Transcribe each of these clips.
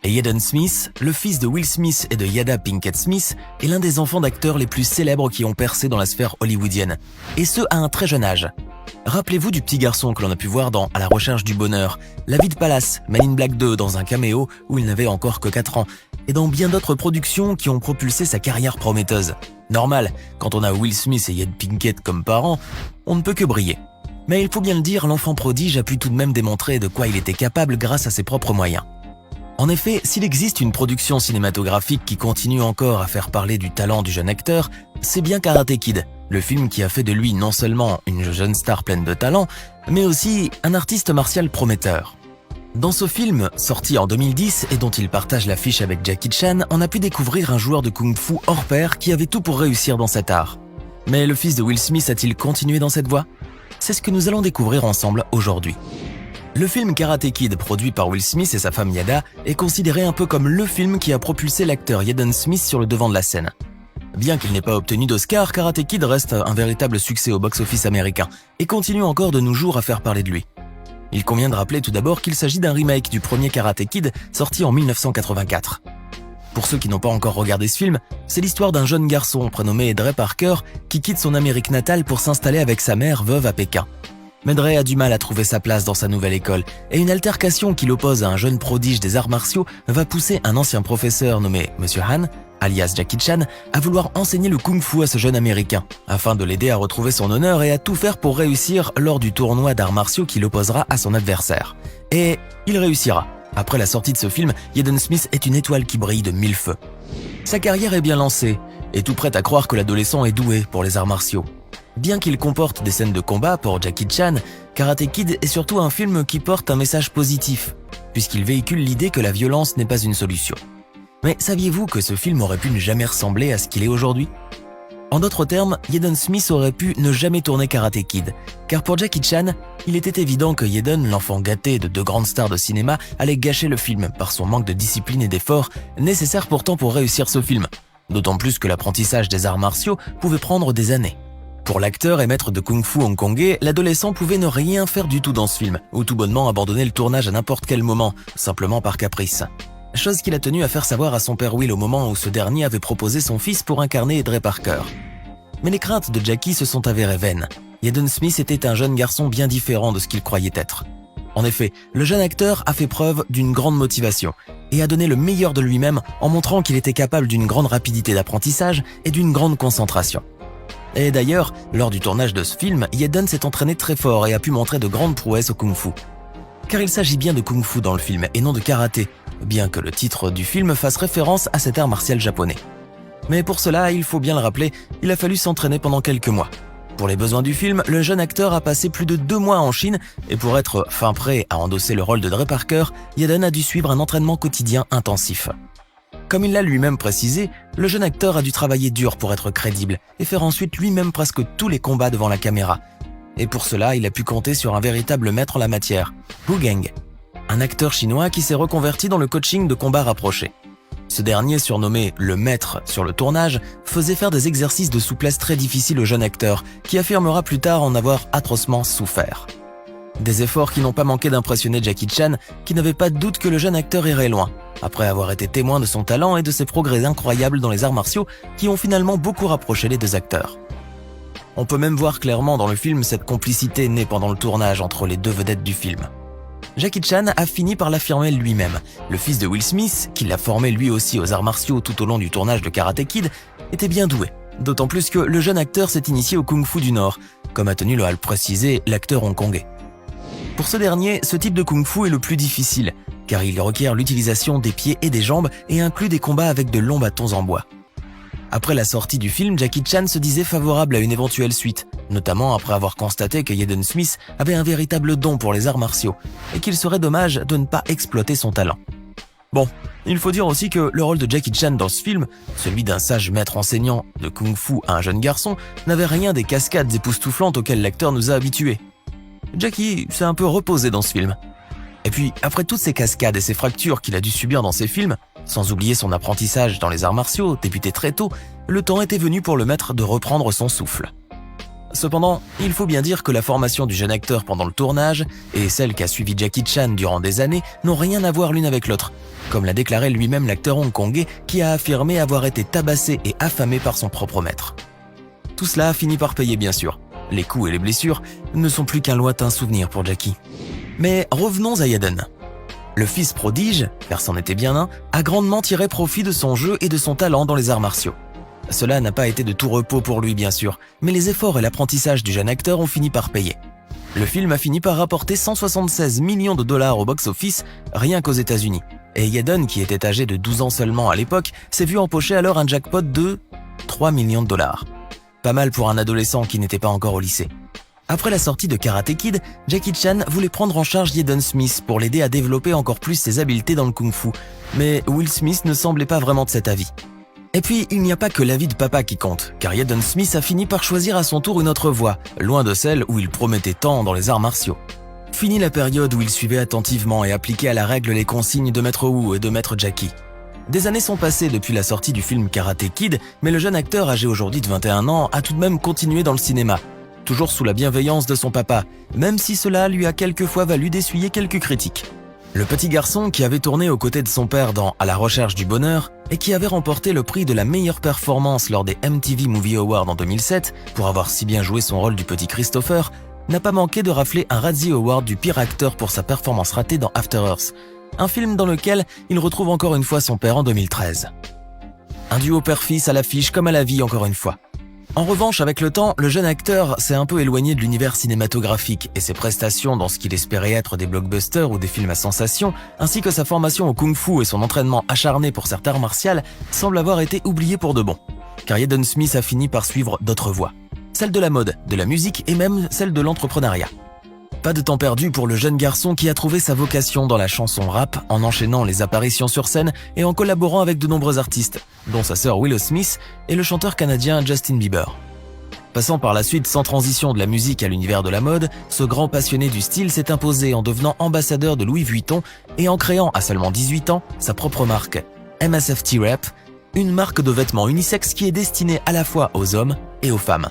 Et Jaden Smith, le fils de Will Smith et de Jada Pinkett Smith, est l'un des enfants d'acteurs les plus célèbres qui ont percé dans la sphère hollywoodienne, et ce à un très jeune âge. Rappelez-vous du petit garçon que l'on a pu voir dans À la recherche du bonheur, La vie de Palace, Men in Black 2 dans un caméo où il n'avait encore que 4 ans, et dans bien d'autres productions qui ont propulsé sa carrière prometteuse. Normal, quand on a Will Smith et Jada Pinkett comme parents, on ne peut que briller. Mais il faut bien le dire, l'enfant prodige a pu tout de même démontrer de quoi il était capable grâce à ses propres moyens. En effet, s'il existe une production cinématographique qui continue encore à faire parler du talent du jeune acteur, c'est bien Karate Kid, le film qui a fait de lui non seulement une jeune star pleine de talent, mais aussi un artiste martial prometteur. Dans ce film, sorti en 2010 et dont il partage l'affiche avec Jackie Chan, on a pu découvrir un joueur de kung-fu hors pair qui avait tout pour réussir dans cet art. Mais le fils de Will Smith a-t-il continué dans cette voie? C'est ce que nous allons découvrir ensemble aujourd'hui. Le film Karate Kid, produit par Will Smith et sa femme Jada, est considéré un peu comme le film qui a propulsé l'acteur Jaden Smith sur le devant de la scène. Bien qu'il n'ait pas obtenu d'Oscar, Karate Kid reste un véritable succès au box-office américain et continue encore de nos jours à faire parler de lui. Il convient de rappeler tout d'abord qu'il s'agit d'un remake du premier Karate Kid sorti en 1984. Pour ceux qui n'ont pas encore regardé ce film, c'est l'histoire d'un jeune garçon prénommé Dre Parker qui quitte son Amérique natale pour s'installer avec sa mère veuve à Pékin. Mais Dre a du mal à trouver sa place dans sa nouvelle école et une altercation qui l'oppose à un jeune prodige des arts martiaux va pousser un ancien professeur nommé Monsieur Han, alias Jackie Chan, à vouloir enseigner le kung-fu à ce jeune américain afin de l'aider à retrouver son honneur et à tout faire pour réussir lors du tournoi d'arts martiaux qui l'opposera à son adversaire. Et il réussira. Après la sortie de ce film, Jaden Smith est une étoile qui brille de mille feux. Sa carrière est bien lancée et tout prête à croire que l'adolescent est doué pour les arts martiaux. Bien qu'il comporte des scènes de combat pour Jackie Chan, Karate Kid est surtout un film qui porte un message positif, puisqu'il véhicule l'idée que la violence n'est pas une solution. Mais saviez-vous que ce film aurait pu ne jamais ressembler à ce qu'il est aujourd'hui? En d'autres termes, Jaden Smith aurait pu ne jamais tourner Karate Kid, car pour Jackie Chan, il était évident que Jaden, l'enfant gâté de deux grandes stars de cinéma, allait gâcher le film par son manque de discipline et d'effort, nécessaire pourtant pour réussir ce film, d'autant plus que l'apprentissage des arts martiaux pouvait prendre des années. Pour l'acteur et maître de kung-fu hongkongais, l'adolescent pouvait ne rien faire du tout dans ce film, ou tout bonnement abandonner le tournage à n'importe quel moment, simplement par caprice. Chose qu'il a tenu à faire savoir à son père Will au moment où ce dernier avait proposé son fils pour incarner Dre Parker. Mais les craintes de Jackie se sont avérées vaines. Jaden Smith était un jeune garçon bien différent de ce qu'il croyait être. En effet, le jeune acteur a fait preuve d'une grande motivation et a donné le meilleur de lui-même en montrant qu'il était capable d'une grande rapidité d'apprentissage et d'une grande concentration. Et d'ailleurs, lors du tournage de ce film, Jaden s'est entraîné très fort et a pu montrer de grandes prouesses au kung-fu. Car il s'agit bien de kung-fu dans le film et non de karaté, bien que le titre du film fasse référence à cet art martial japonais. Mais pour cela, il faut bien le rappeler, il a fallu s'entraîner pendant quelques mois. Pour les besoins du film, le jeune acteur a passé plus de 2 mois en Chine et pour être fin prêt à endosser le rôle de Dre Parker, Jaden a dû suivre un entraînement quotidien intensif. Comme il l'a lui-même précisé, le jeune acteur a dû travailler dur pour être crédible et faire ensuite lui-même presque tous les combats devant la caméra. Et pour cela, il a pu compter sur un véritable maître en la matière, Hu Geng, un acteur chinois qui s'est reconverti dans le coaching de combat rapproché. Ce dernier, surnommé le maître sur le tournage, faisait faire des exercices de souplesse très difficiles au jeune acteur, qui affirmera plus tard en avoir atrocement souffert. Des efforts qui n'ont pas manqué d'impressionner Jackie Chan, qui n'avait pas de doute que le jeune acteur irait loin, après avoir été témoin de son talent et de ses progrès incroyables dans les arts martiaux qui ont finalement beaucoup rapproché les deux acteurs. On peut même voir clairement dans le film cette complicité née pendant le tournage entre les deux vedettes du film. Jackie Chan a fini par l'affirmer lui-même. Le fils de Will Smith, qui l'a formé lui aussi aux arts martiaux tout au long du tournage de Karate Kid, était bien doué. D'autant plus que le jeune acteur s'est initié au kung-fu du Nord, comme a tenu à le préciser l'acteur hongkongais. Pour ce dernier, ce type de kung-fu est le plus difficile, car il requiert l'utilisation des pieds et des jambes et inclut des combats avec de longs bâtons en bois. Après la sortie du film, Jackie Chan se disait favorable à une éventuelle suite, notamment après avoir constaté que Jaden Smith avait un véritable don pour les arts martiaux et qu'il serait dommage de ne pas exploiter son talent. Bon, il faut dire aussi que le rôle de Jackie Chan dans ce film, celui d'un sage maître enseignant de kung-fu à un jeune garçon, n'avait rien des cascades époustouflantes auxquelles l'acteur nous a habitués. Jackie s'est un peu reposé dans ce film. Et puis, après toutes ces cascades et ces fractures qu'il a dû subir dans ses films, sans oublier son apprentissage dans les arts martiaux, débuté très tôt, le temps était venu pour le maître de reprendre son souffle. Cependant, il faut bien dire que la formation du jeune acteur pendant le tournage et celle qu'a suivi Jackie Chan durant des années n'ont rien à voir l'une avec l'autre, comme l'a déclaré lui-même l'acteur hongkongais qui a affirmé avoir été tabassé et affamé par son propre maître. Tout cela a fini par payer bien sûr. Les coups et les blessures ne sont plus qu'un lointain souvenir pour Jackie. Mais revenons à Yaden. Le fils prodige, car c'en était bien un, a grandement tiré profit de son jeu et de son talent dans les arts martiaux. Cela n'a pas été de tout repos pour lui bien sûr, mais les efforts et l'apprentissage du jeune acteur ont fini par payer. Le film a fini par rapporter 176 millions de dollars au box-office, rien qu'aux États-Unis. Et Yaden, qui était âgé de 12 ans seulement à l'époque, s'est vu empocher alors un jackpot de 3 millions de dollars. Pas mal pour un adolescent qui n'était pas encore au lycée. Après la sortie de Karate Kid, Jackie Chan voulait prendre en charge Jaden Smith pour l'aider à développer encore plus ses habiletés dans le kung-fu, mais Will Smith ne semblait pas vraiment de cet avis. Et puis, il n'y a pas que l'avis de papa qui compte, car Jaden Smith a fini par choisir à son tour une autre voie, loin de celle où il promettait tant dans les arts martiaux. Fini la période où il suivait attentivement et appliquait à la règle les consignes de Maître Wu et de Maître Jackie. Des années sont passées depuis la sortie du film Karate Kid, mais le jeune acteur âgé aujourd'hui de 21 ans a tout de même continué dans le cinéma, toujours sous la bienveillance de son papa, même si cela lui a quelquefois valu d'essuyer quelques critiques. Le petit garçon qui avait tourné aux côtés de son père dans À la recherche du bonheur et qui avait remporté le prix de la meilleure performance lors des MTV Movie Awards en 2007 pour avoir si bien joué son rôle du petit Christopher, n'a pas manqué de rafler un Razzie Award du pire acteur pour sa performance ratée dans After Earth, un film dans lequel il retrouve encore une fois son père en 2013. Un duo père-fils à l'affiche comme à la vie encore une fois. En revanche, avec le temps, le jeune acteur s'est un peu éloigné de l'univers cinématographique et ses prestations dans ce qu'il espérait être des blockbusters ou des films à sensation, ainsi que sa formation au kung-fu et son entraînement acharné pour cet art martial, semblent avoir été oubliés pour de bon. Car Jaden Smith a fini par suivre d'autres voies. Celle de la mode, de la musique et même celle de l'entrepreneuriat. Pas de temps perdu pour le jeune garçon qui a trouvé sa vocation dans la chanson rap en enchaînant les apparitions sur scène et en collaborant avec de nombreux artistes, dont sa sœur Willow Smith et le chanteur canadien Justin Bieber. Passant par la suite sans transition de la musique à l'univers de la mode, ce grand passionné du style s'est imposé en devenant ambassadeur de Louis Vuitton et en créant à seulement 18 ans sa propre marque, MSFT Rap, une marque de vêtements unisex qui est destinée à la fois aux hommes et aux femmes.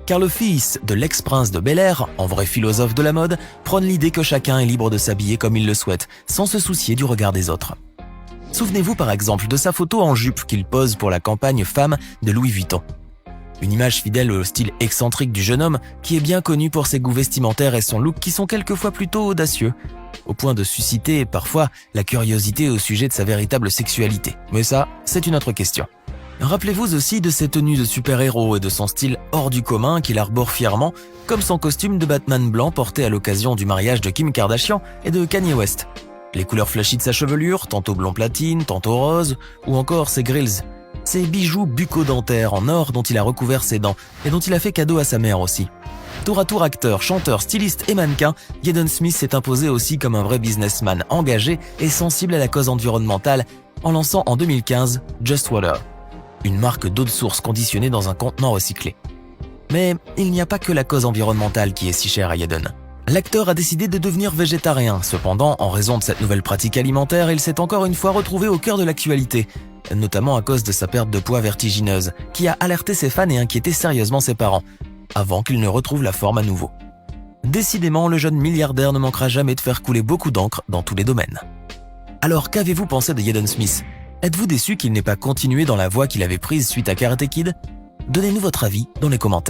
Car le fils de l'ex-prince de Bel-Air, en vrai philosophe de la mode, prône l'idée que chacun est libre de s'habiller comme il le souhaite, sans se soucier du regard des autres. Souvenez-vous par exemple de sa photo en jupe qu'il pose pour la campagne femme de Louis Vuitton. Une image fidèle au style excentrique du jeune homme qui est bien connu pour ses goûts vestimentaires et son look qui sont quelquefois plutôt audacieux, au point de susciter parfois la curiosité au sujet de sa véritable sexualité. Mais ça, c'est une autre question. Rappelez-vous aussi de ses tenues de super-héros et de son style hors du commun qu'il arbore fièrement, comme son costume de Batman blanc porté à l'occasion du mariage de Kim Kardashian et de Kanye West. Les couleurs flashy de sa chevelure, tantôt blond platine, tantôt rose, ou encore ses grills. Ses bijoux bucco-dentaires en or dont il a recouvert ses dents et dont il a fait cadeau à sa mère aussi. Tour à tour acteur, chanteur, styliste et mannequin, Jaden Smith s'est imposé aussi comme un vrai businessman engagé et sensible à la cause environnementale en lançant en 2015 Just Water, une marque d'eau de source conditionnée dans un contenant recyclé. Mais il n'y a pas que la cause environnementale qui est si chère à Jaden. L'acteur a décidé de devenir végétarien. Cependant, en raison de cette nouvelle pratique alimentaire, il s'est encore une fois retrouvé au cœur de l'actualité, notamment à cause de sa perte de poids vertigineuse, qui a alerté ses fans et inquiété sérieusement ses parents, avant qu'il ne retrouve la forme à nouveau. Décidément, le jeune milliardaire ne manquera jamais de faire couler beaucoup d'encre dans tous les domaines. Alors, qu'avez-vous pensé de Jaden Smith ? Êtes-vous déçu qu'il n'ait pas continué dans la voie qu'il avait prise suite à Karate Kid ? Donnez-nous votre avis dans les commentaires.